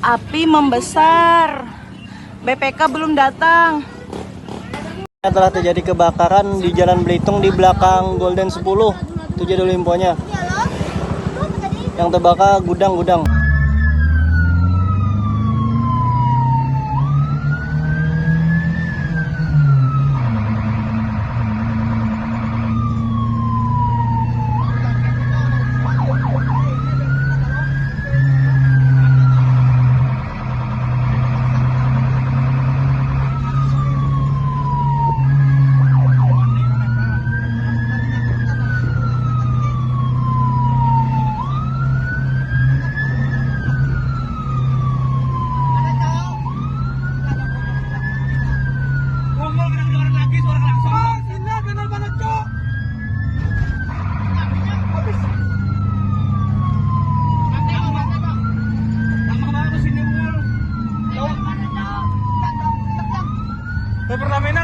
Api membesar. BPK belum datang. Telah terjadi kebakaran di Jalan Belitung di belakang Golden 10. Itu jadi dulu infonya. Yang terbakar gudang-gudang.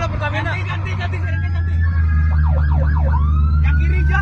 Pertamina. Ganti. Yang kiri aja.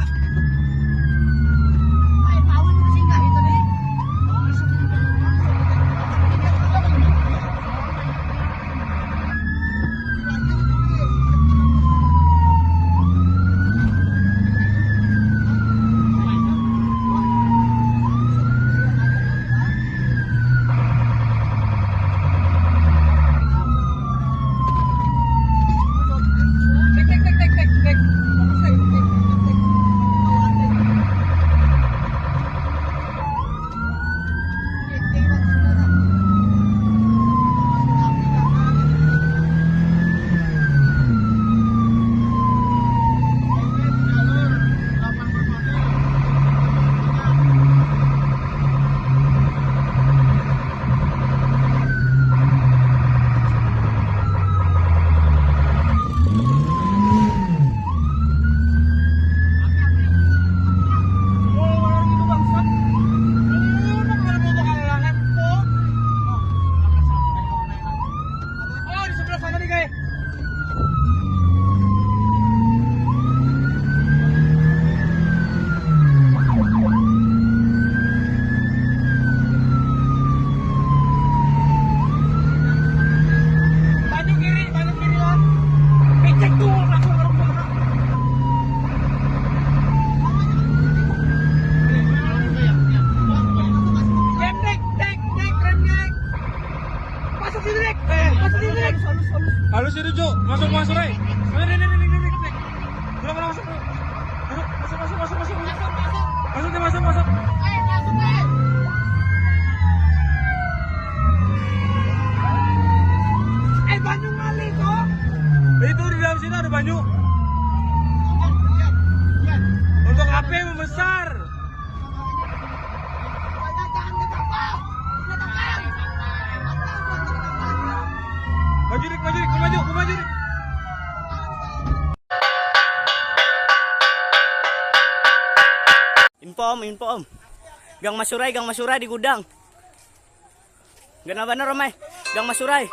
Halus itu, Jo. Masuk, Ray. Ini. Belum masuk. Masuk. Banyu ngali kok. Itu di dalam sini ada banyu. Untuk api yang membesar. Maju. Info om. Gang Masurai di gudang. Gana bener Romai. Gang Masurai.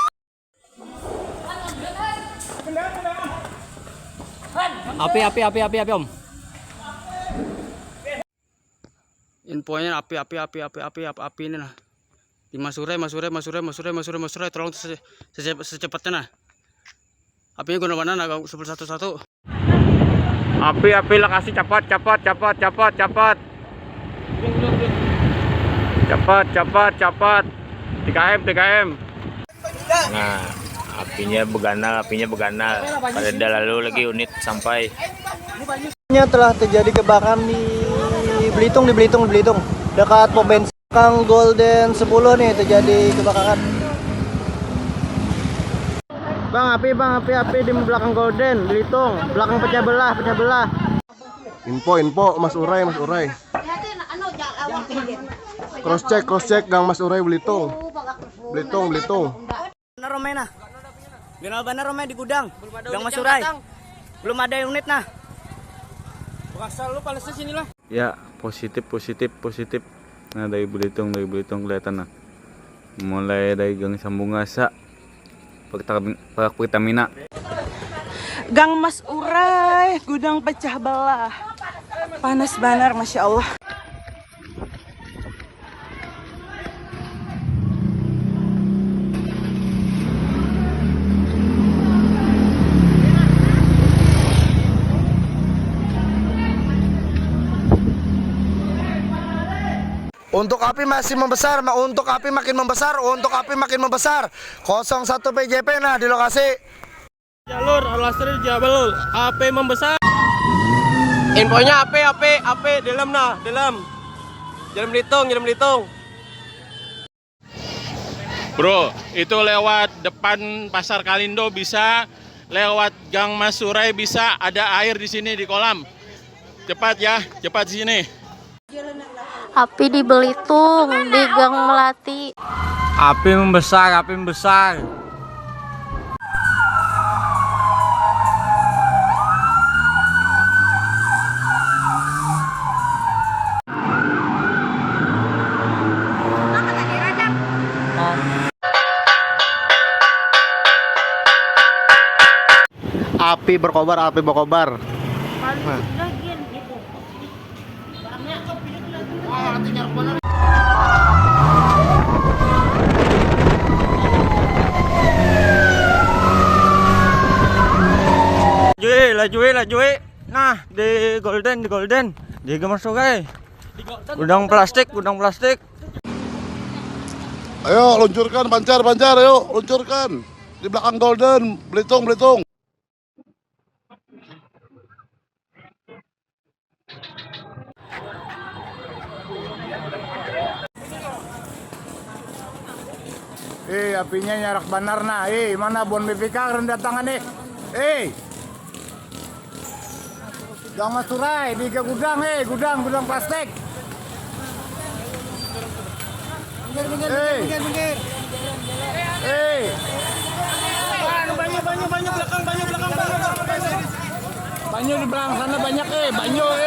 Api om. Infonya api ini nah. Di Masurai, tolong secepatnya nah. Apinya guna mana nah, 111. Api lokasi cepat. Cepat. 3M. Nah, apinya beganal. Pada lalu lagi unit sampai. Telah terjadi kebakaran di Belitung. Dekat pom bensin Kang Golden 10 nih terjadi kebakaran. Bang, api di belakang Golden Belitung, belakang pecah belah. Info Mas Urai. Cross check Gang Mas Urai Belitung. Benar Romena. Benar Romena di gudang. Gang Mas Urai. Belum ada unit nah. Asal lu paling sini lah. Ya, positif. Nah, dari Belitung kelihatan nah. Mulai dari Gang Sambungasa, Pertamina. Gang Mas Urai, gudang pecah belah. Panas benar, Masya Allah. Untuk api masih membesar, untuk api makin membesar, untuk api makin membesar. 01 PJP nah di lokasi. Jalur Al-Asri Jabal, api membesar. Infonya api dalam nah, dalam. Jalan Belitung. Bro, itu lewat depan Pasar Kalindo bisa, lewat Gang Masurai bisa, ada air di sini di kolam. Cepat ya, cepat sini. Api di Belitung, di Gang Melati. Api membesar. Api berkobar. Laju. Nah, di Golden. Di Gambar Sungai. Gudang plastik. Ayo luncurkan bancar, ayo luncurkan di belakang Golden, Belitung. Apinya nyarak benar nah. Mana Bon BPK rendah tangan nih. Gang Masurai di gudang, gudang plastik. Minggir. Banyak belakang. Banyak di belakang sana banyak, banyak.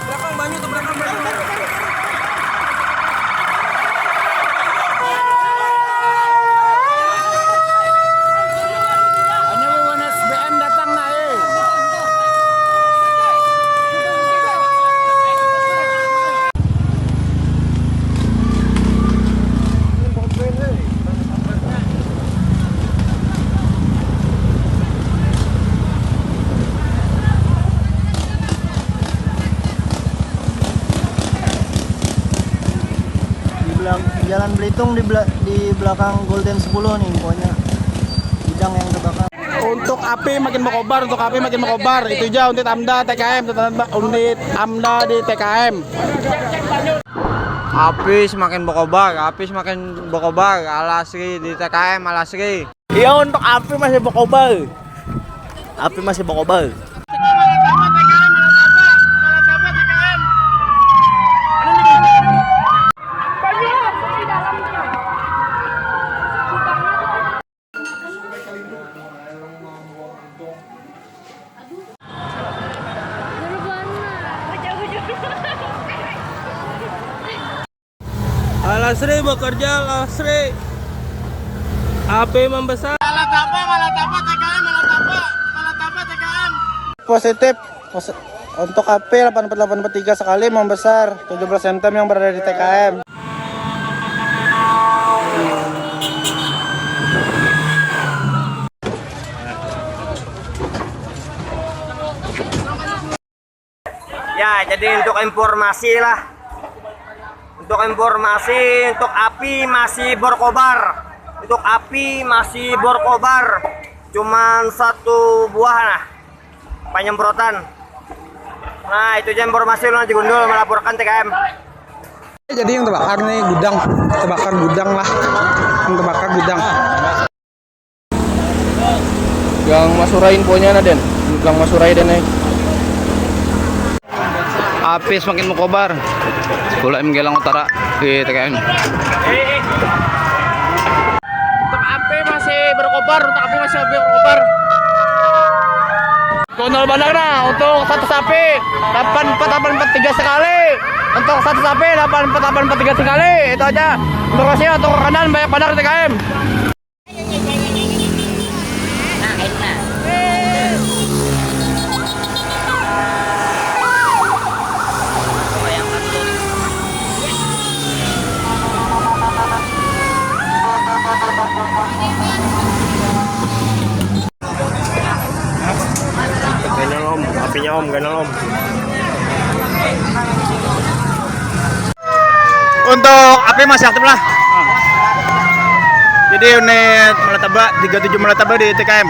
Belakang banyak. Hanya WNSBN datang nah, Jalan Belitung di belakang Golden 10 nih infonya. Gudang yang terbakar. Untuk api makin berkobar. Itu aja unit AMDA TKM, unit AMDA di TKM. Api semakin berkobar. Al-Asri di TKM Al-Asri. Iya, untuk api masih berkobar. Al-Asri bekerja, Al-Asri. Api membesar. Malah tapa TKM. Positif. Untuk AP 84843 sekali membesar 17 cm yang berada di TKM. Ya, jadi untuk informasi untuk api masih berkobar. Cuman satu buah nah penyemprotan. Nah, itu aja informasi lu nanti Gundul melaporkan TKM. Jadi yang terbakar nih gudang, Gang Masurai infonya Naden, Gang Masurai dan api semakin berkobar. Bola Menggelang Utara di TKM. Untuk api masih berkobar. Gondol Bandara untuk satu sapi 84843 sekali. Untuk satu sapi 84843 sekali. Itu aja. Informasi untuk kanan banyak bandar TKM. Apinya om, ganon om. Untuk api masih aktif lah. Jadi unit Melataba 37 Melataba di TKM.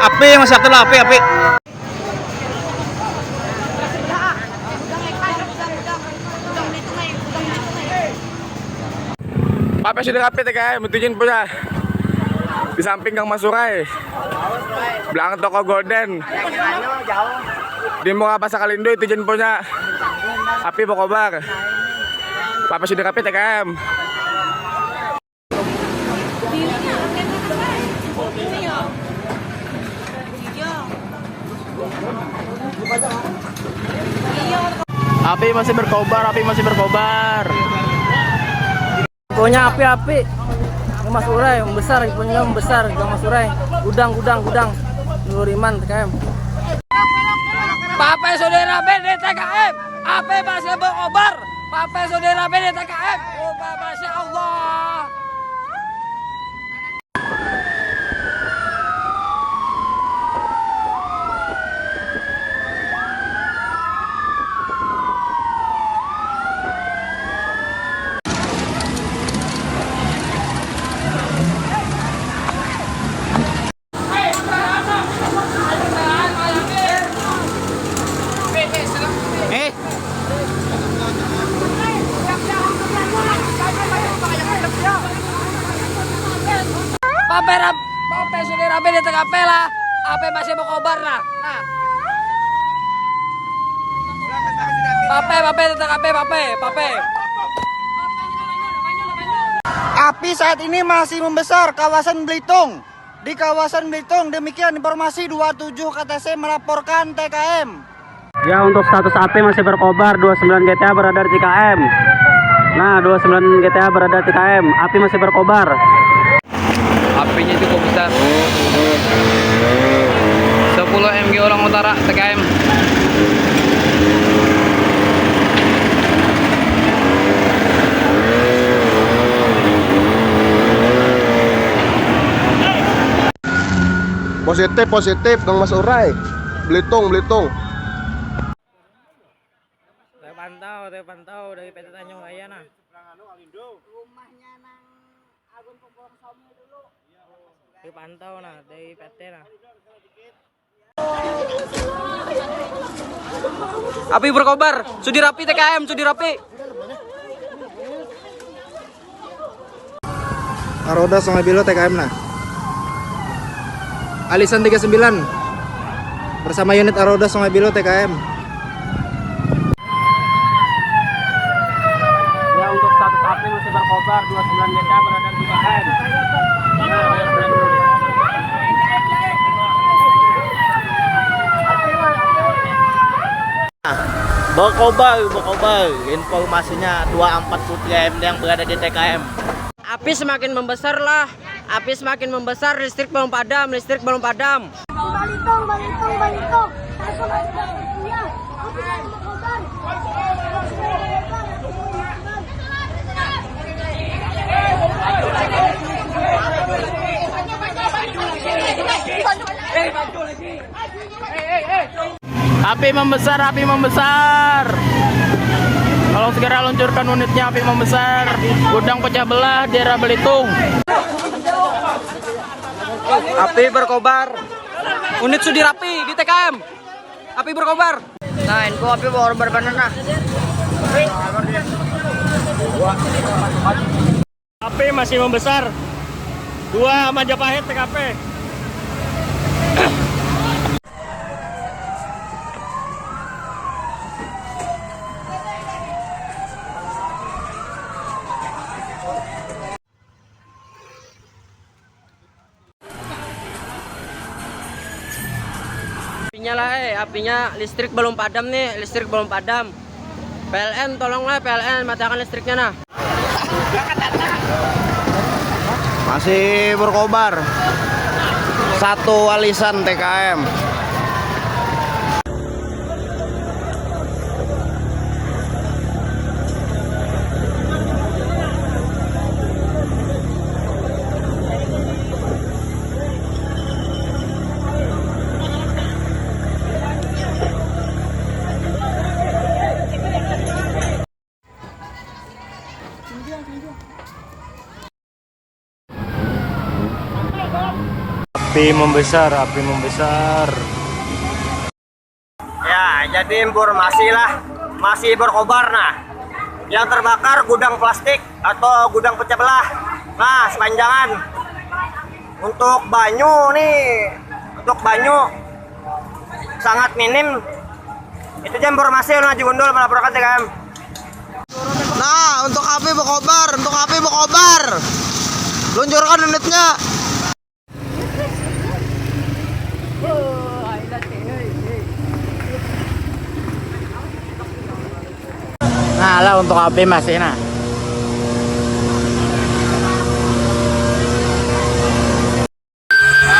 Api masih aktif lah, api. Pak sudah rapi TKM, izin punya. Di samping Gang Masurai, belakang toko Golden, di Muka Pasar Kalindo itu izin punya. Api Bokobar, Pak sudah rapi TKM. Api masih berkobar. Pokoknya api-api. Gang Masurai membesar, punya membesar. Gang Masurai, gudang. Nuriman TKM. Pape saudara BD TKM, Ape masih berkobar. Pape saudara BD TKM. Oh, Masya Allah. Pape saudara BD TKP lah. Ape masih berkobar lah. Nah. Pape TKP, Pape. Api saat ini masih membesar kawasan Belitung. Di kawasan Belitung, demikian informasi 27 KTC melaporkan TKM. Ya, untuk status api masih berkobar, 29 GTA berada di TKM. Nah, 29 GTA berada di TKM, api masih berkobar. Apinya cukup besar. 10 MG Orang Utara TKM. Positif Gang Masurai. Belitung. Saya pantau dari PT Tanjung Ayana. Rumahnya nang Agung Pembong Somi dulu. Saya pantau dari PT Api berkobar, Sudirapi TKM, Sudirapi. Aroda Sungai Bilo TKM Alisan 39 bersama unit Aroda Sungai Bilo TKM. Ya, untuk status api masih berkobar, 29 GTA berada di TKM. Berkobar. Informasinya 243 MD yang berada di TKM. Api semakin membesar lah. Api semakin membesar, listrik belum padam. Balitung. Api membesar. Tolong segera luncurkan unitnya, api membesar. Gudang pecah belah di daerah Belitung. Api berkobar. Unit Sudirapi di TKM. Api berkobar. Nah, info api berkobar benar nah. Api masih membesar. 2 Majapahit TKP. Apinya listrik belum padam nih, PLN tolonglah, PLN matikan listriknya nah. Masih berkobar. 1 Alisan TKM. Api membesar, api membesar. Ya, jadi informasi lah, masih berkobar. Nah, yang terbakar gudang plastik atau gudang pecah belah. Nah, sepanjangan. Untuk banyu nih, untuk banyu sangat minim. Itu aja informasi yang Haji Gundul melaporkan TKM. Nah, untuk api berkobar, luncurkan unitnya. Nah lah untuk api masih nah.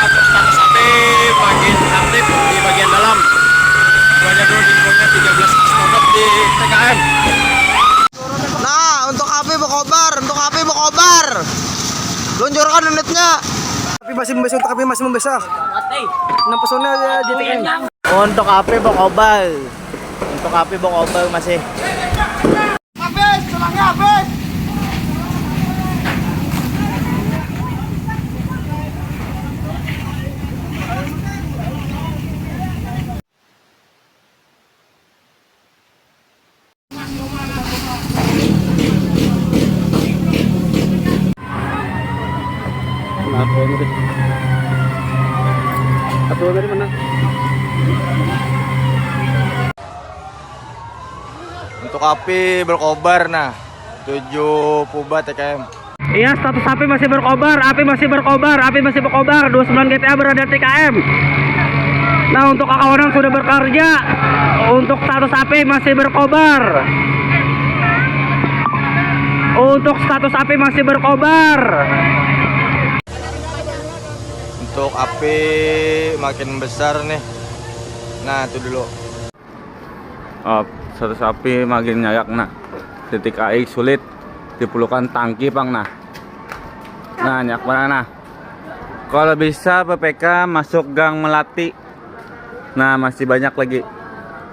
Status api makin aktif di bagian dalam. Banyak dulu infonya 13 kodok di TKM. Nah, untuk api berkobar, luncurkan unitnya. Api masih membesar. Enam pesona JTN. Untuk api berkobar. Masih. Habis, tulangnya habis. Untuk api berkobar nah 7 Puba TKM. Iya, status api masih berkobar, 29 GTA berada TKM. Nah, untuk kawan-kawan sudah bekerja, untuk status api masih berkobar. Untuk api makin besar nih. Nah, itu dulu. Status api makin nyayak nah. Titik AX sulit diperlukan tangki pang nah. Nah, nyak mana nah. Kalau bisa PPK masuk gang Melati. Nah, masih banyak lagi.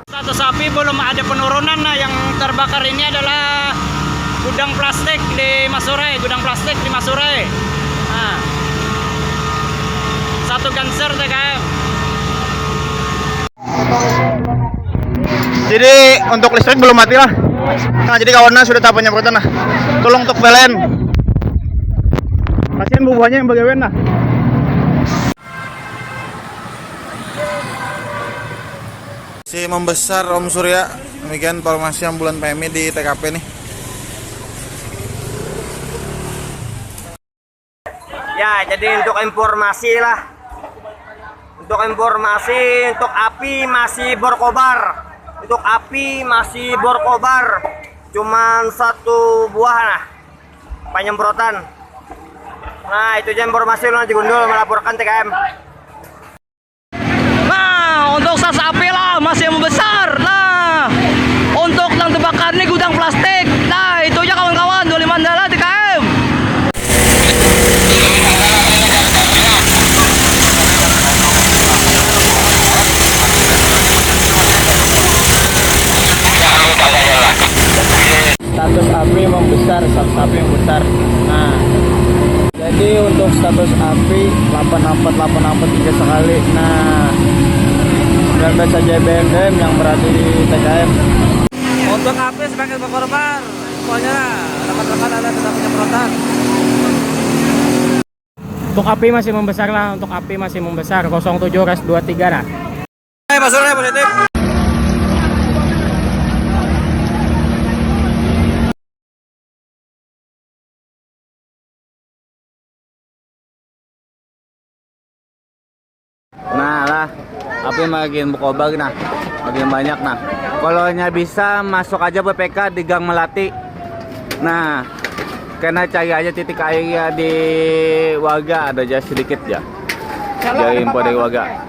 Status api belum ada penurunan. Nah, yang terbakar ini adalah gudang plastik di Masurai, Nah, satu ganser TKM. Jadi untuk listrik belum mati lah. Nah, jadi kawannya sudah tahap penyemprotan nah. Tolong untuk PLN. Kasihan bubuhannya yang bagaimana nah. Si membesar Om Surya. Demikian informasi ambulan PMI di TKP nih. Ya, jadi untuk informasi lah. Untuk api masih berkobar. Cuman 1 buah nah penyemprotan. Nah, itu aja informasi lu Haji Gundul melaporkan TKM. Nah, untuk status api lah masih membesar. Nah, untuk yang terbakar ini gudang plastik. Nah, itu aja kawan-kawan 25 Mandala TKM. Status api membesar. Nah, jadi untuk status api 864 3 sekali. Nah, 19 saja BNM yang berada di TKM. Untuk api sebagai berkorban, pokoknya rekan-rekan ada sudah penyemprotan. Untuk api masih membesar, 07 res 23 nah. Masalahnya positif. Nah lah, api makin berkobar nah, makin banyak nah. Kalau bisa masuk aja PPK di Gang Melati. Nah, karena cari aja titik air ya di warga ada aja sedikit ya. Jadi info dari warga.